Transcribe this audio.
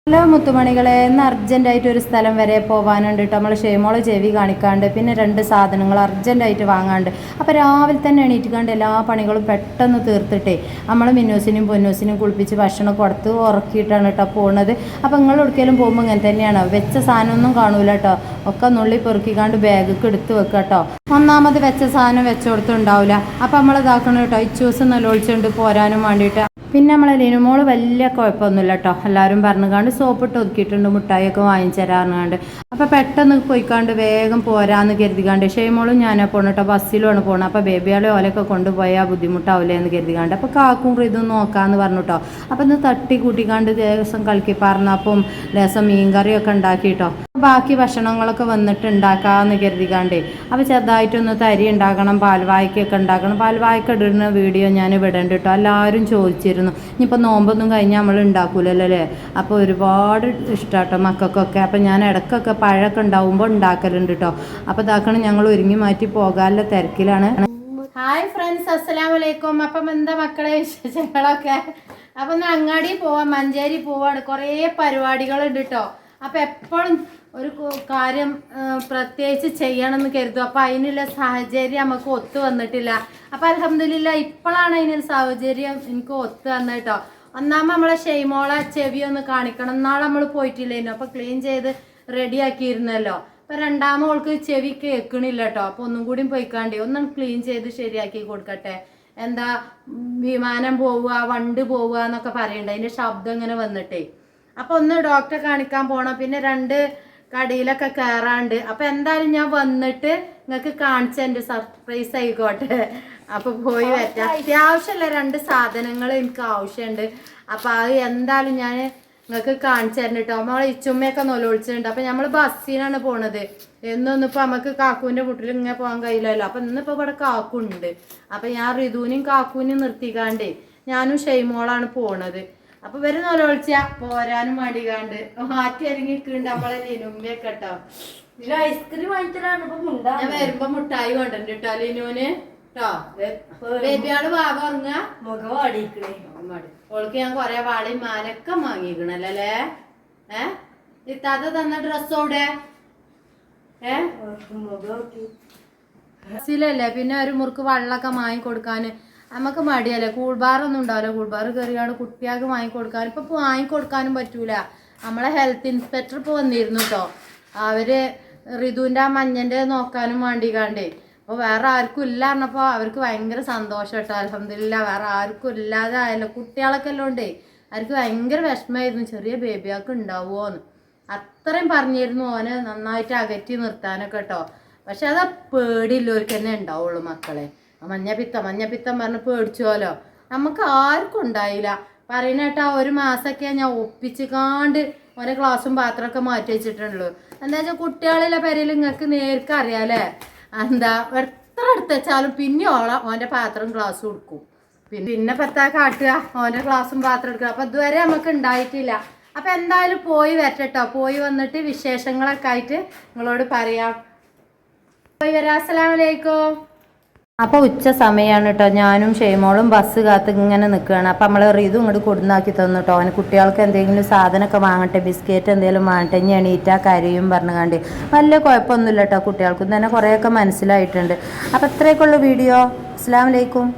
Hello മുത്തുമണികളെ, ഇന്ന് അർജൻറ്റായിട്ട് ഒരു സ്ഥലം വരെ പോകാനുണ്ട് കേട്ടോ. നമ്മൾ ഷെയ്മോളെ ചെവി കാണിക്കാണ്ട്, പിന്നെ 2 സാധനങ്ങൾ അർജൻറ്റായിട്ട് വാങ്ങാണ്ട്. അപ്പോൾ രാവിലെ തന്നെ എണീറ്റിക്കാണ്ട് എല്ലാ പണികളും പെട്ടെന്ന് തീർത്തിട്ടേ നമ്മൾ മിന്നൂസിനും പൊന്നൂസിനും കുളിപ്പിച്ച് ഭക്ഷണം കൊടുത്ത് ഉറക്കിയിട്ടാണ് കേട്ടോ പോകുന്നത്. അപ്പോൾ നിങ്ങൾ എവിടേക്കെങ്കിലും പോകുമ്പോൾ ഇങ്ങനെ തന്നെയാണ്, വെച്ച സാധനമൊന്നും കാണൂല കേട്ടോ. ഒക്കെ നുള്ളി പെറുക്കിക്കാണ്ട് ബാഗൊക്കെ എടുത്ത് വെക്കുക കേട്ടോ. ഒന്നാമത് വെച്ച സാധനം വെച്ചോടത്തുണ്ടാവില്ല. അപ്പോൾ നമ്മൾ ഇതാക്കണം കേട്ടോ. ഇച്ചൂസ് നല്ല ഒളിച്ചുകൊണ്ട് പോരാനും വേണ്ടിയിട്ട്. പിന്നെ നമ്മളെ ലിനുമോള് വലിയ കുഴപ്പമൊന്നുമില്ല കേട്ടോ. എല്ലാവരും പറഞ്ഞുകാണ്ട് സോപ്പിട്ട് ഒതുക്കിയിട്ടുണ്ട്, മുട്ടായിയൊക്കെ വാങ്ങിച്ചു തരാറുണ്ട്. അപ്പോൾ പെട്ടെന്ന് പോയിക്കാണ്ട് വേഗം പോരാന്ന് കരുതിക്കാണ്ട് ഷെയ്മോളും ഞാനാ പോകണം കേട്ടോ. ബസ്സിലുമാണ് പോകണം. അപ്പോൾ ബേബിയാളെ ഓലൊക്കെ കൊണ്ടുപോയാൽ ബുദ്ധിമുട്ടാവില്ലേ എന്ന് കരുതിക്കാണ്ട്. അപ്പോൾ കാക്കും ഇതും നോക്കാമെന്ന് പറഞ്ഞു കേട്ടോ. അപ്പോൾ ഇന്ന് തട്ടി കൂട്ടിക്കാണ്ട് ലേസം കളിക്കി പറഞ്ഞപ്പം ലേസം മീൻകറിയൊക്കെ ഉണ്ടാക്കിട്ടോ. ബാക്കി ഭക്ഷണങ്ങളൊക്കെ വന്നിട്ട് ഉണ്ടാക്കാമെന്ന് കരുതിക്കാണ്ടേ. അപ്പോൾ ചെറുതായിട്ടൊന്ന് തരി ഉണ്ടാക്കണം, പാൽവായ്ക്കൊക്കെ ഉണ്ടാക്കണം. പാൽവായ്ക്ക ഇടുന്ന വീഡിയോ ഞാൻ വിടണ്ട് കേട്ടോ. എല്ലാവരും ചോദിച്ചിരുന്നു. ഇനിയിപ്പോൾ നോമ്പൊന്നും കഴിഞ്ഞാൽ നമ്മൾ ഉണ്ടാക്കൂലല്ലോ അല്ലേ. അപ്പോൾ ഒരുപാട് ഇഷ്ടമാട്ടോ മക്കൾക്കൊക്കെ. അപ്പോൾ ഞാൻ ഇടയ്ക്കൊക്കെ പഴമൊക്കെ ഉണ്ടാവുമ്പോൾ ഉണ്ടാക്കലുണ്ട് കേട്ടോ. അപ്പോൾ ഇതാക്കണം, ഞങ്ങൾ ഒരുങ്ങി മാറ്റി പോകാനുള്ള തിരക്കിലാണ്. ഹായ് ഫ്രണ്ട്സ്, അസ്സലാമു അലൈക്കും. അപ്പം എന്താ മക്കളെ വിശേഷങ്ങളൊക്കെ? അപ്പം ഒന്ന് അങ്ങാടി പോവാം, മഞ്ചേരി പോവാണ്. കുറേ പരിപാടികളുണ്ട് കേട്ടോ. അപ്പോൾ എപ്പോഴും ഒരു കാര്യം പ്രത്യേകിച്ച് ചെയ്യണമെന്ന് കരുതും. അപ്പോൾ അതിനുള്ള സാഹചര്യം നമുക്ക് ഒത്തു വന്നിട്ടില്ല. അപ്പോൾ അൽഹംദുലില്ലാ ഇപ്പോഴാണ് അതിനൊരു സാഹചര്യം എനിക്ക് ഒത്തു വന്നത് കേട്ടോ. ഒന്നാമത് നമ്മളെ ഷെയ്മോളെ ചെവി ഒന്ന് കാണിക്കണം. നാളെ നമ്മൾ പോയിട്ടില്ലേനോ, അപ്പോൾ ക്ലീൻ ചെയ്ത് റെഡിയാക്കിയിരുന്നല്ലോ. അപ്പോൾ രണ്ടാമോൾക്ക് ചെവി കേൾക്കണില്ല കേട്ടോ. അപ്പോൾ ഒന്നും കൂടി പോയിക്കാണ്ടി ഒന്നും ക്ലീൻ ചെയ്ത് ശരിയാക്കി കൊടുക്കട്ടെ. എന്താ വിമാനം പോവുക, വണ്ട് പോവുക എന്നൊക്കെ പറയണ്ട, അതിൻ്റെ ശബ്ദം ഇങ്ങനെ വന്നിട്ടേ. അപ്പോൾ ഒന്ന് ഡോക്ടറെ കാണിക്കാൻ പോകണം. പിന്നെ 2 കടയിലൊക്കെ കയറാണ്ട്. അപ്പോൾ എന്തായാലും ഞാൻ വന്നിട്ട് നിങ്ങൾക്ക് കാണിച്ചെൻ്റെ സർപ്രൈസ് ആയിക്കോട്ടെ. അപ്പോൾ പോയി വരട്ടെ. അത്യാവശ്യമുള്ള 2 സാധനങ്ങൾ എനിക്ക് ആവശ്യമുണ്ട്. അപ്പോൾ അത് എന്തായാലും ഞാൻ നിങ്ങൾക്ക് കാണിച്ചു തരണം കേട്ടോ. നമ്മളെ ഇച്ചുമ്മയൊക്കെ നൊലൊളിച്ചിട്ടുണ്ട്. അപ്പോൾ നമ്മൾ ബസ്സിനാണ് പോണത്. എന്നൊന്നിപ്പോൾ നമുക്ക് കാക്കൂൻ്റെ വീട്ടിൽ ഇങ്ങനെ പോകാൻ കഴിയില്ലല്ലോ. അപ്പോൾ ഇന്നിപ്പോൾ ഇവിടെ കാക്കുണ്ട്. അപ്പോൾ ഞാൻ ഋതുവിനെയും കാക്കൂനെയും നിർത്തിക്കാണ്ടേ ഞാനും ഷെയ്മോളാണ് പോണത്. അപ്പൊ ഇവര് നൊലൊളിച്ച പോരാനും മടികാണ്ട് മാറ്റി ഇറങ്ങിക്കുണ്ട് നമ്മളെ ലിനുമ്മയൊക്കെ കേട്ടോ. ഐസ്ക്രീം വാങ്ങിത്തരാണ്. ഞാൻ വരുമ്പോ മുട്ടായി കൊണ്ടുണ്ട് കേട്ടോ ലിനുവിന് കേട്ടോ. ബേബിയാള് വാവ ഉറങ്ങ മുഖം അടിക്കണേ. ഓൾക്ക് ഞാൻ കൊറേ വാളയും മാലൊക്കെ വാങ്ങിക്കണല്ലേ. ഇത്താത്ത തന്ന ഡ്രസ്സോടെ ബസ്സിലല്ലേ. പിന്നെ ഒരു മുറുക്ക് വെള്ളമൊക്കെ വാങ്ങി കൊടുക്കാന് നമുക്ക് മടിയല്ലേ. കൂൾബാറൊന്നും ഉണ്ടാവില്ല. കൂൾബാർ കയറിയാണ് കുട്ടികൾക്ക് വാങ്ങിക്കൊടുക്കാൻ. ഇപ്പം വാങ്ങിക്കൊടുക്കാനും പറ്റൂല. നമ്മളെ ഹെൽത്ത് ഇൻസ്പെക്ടർ ഇപ്പോൾ വന്നിരുന്നു കേട്ടോ. അവര് ഋതുവിൻ്റെ ആ മഞ്ഞൻ്റെ നോക്കാനും വേണ്ടിക്കാണ്ടേ. അപ്പോൾ വേറെ ആർക്കും ഇല്ല പറഞ്ഞപ്പോൾ അവർക്ക് ഭയങ്കര സന്തോഷം കേട്ടോ. അൽഹംദുലില്ലാ വേറെ ആർക്കും ഇല്ലാതെ ആയല്ലോ. കുട്ടികളൊക്കെ എല്ലാം ഉണ്ടേ. അവർക്ക് ഭയങ്കര വിഷമമായിരുന്നു ചെറിയ ബേബിയാൾക്ക് ഉണ്ടാവുമോന്ന്. അത്രയും പറഞ്ഞിരുന്നു ഓനെ നന്നായിട്ട് അകറ്റി നിർത്താനൊക്കെ കേട്ടോ. പക്ഷെ അത് പേടിയില്ലവർക്ക് തന്നെ ഉണ്ടാവുള്ളൂ മക്കളെ. മഞ്ഞപ്പിത്തം പറഞ്ഞ് പേടിച്ചോലോ. നമുക്ക് ആർക്കും ഉണ്ടായില്ല. പറയുന്ന കേട്ടാ 1 മാസമൊക്കെ ഞാൻ ഒപ്പിച്ചിക്കാണ്ട് ഓരോ ഗ്ലാസും പാത്രമൊക്കെ മാറ്റി വെച്ചിട്ടുള്ളൂ. എന്താ വെച്ചാൽ കുട്ടികളിലെ പേരിൽ നിങ്ങൾക്ക് നേർക്ക് അറിയാലേ. എന്താ എത്ര എടുത്ത് വെച്ചാലും പിന്നെ ഓൻ്റെ പാത്രം ഗ്ലാസ് കൊടുക്കും. പിന്നെ പത്താ കാട്ടുക ഓൻ്റെ ഗ്ലാസും പാത്രം എടുക്കുക. അപ്പം ഇതുവരെ നമുക്ക് ഉണ്ടായിട്ടില്ല. അപ്പം എന്തായാലും പോയി വരട്ടോ. പോയി വന്നിട്ട് വിശേഷങ്ങളൊക്കെ ആയിട്ട് നിങ്ങളോട് പറയാം. പോയി വരാം. അസ്സലാമു അലൈക്കും. അപ്പോൾ ഉച്ച സമയമാണ് കേട്ടോ. ഞാനും ഷെയ്മോളും ബസ് കാത്ത് ഇങ്ങനെ നിൽക്കുകയാണ്. അപ്പോൾ നമ്മൾ ഇതും ഇങ്ങോട്ട് കൊടുന്നാക്കി തന്നു കേട്ടോ. അവന് കുട്ടികൾക്ക് എന്തെങ്കിലും സാധനമൊക്കെ വാങ്ങട്ടെ, ബിസ്ക്കറ്റ് എന്തെങ്കിലും വാങ്ങട്ടെ, ഇനി എണീറ്റാ കരയും പറഞ്ഞുകാണ്ട്. വലിയ കുഴപ്പമൊന്നുമില്ല കേട്ടോ. കുട്ടികൾക്കും തന്നെ കുറേയൊക്കെ മനസ്സിലായിട്ടുണ്ട്. അപ്പോൾ ഇത്രയൊക്കെയുള്ള വീഡിയോ. അസ്സലാമു അലൈക്കും.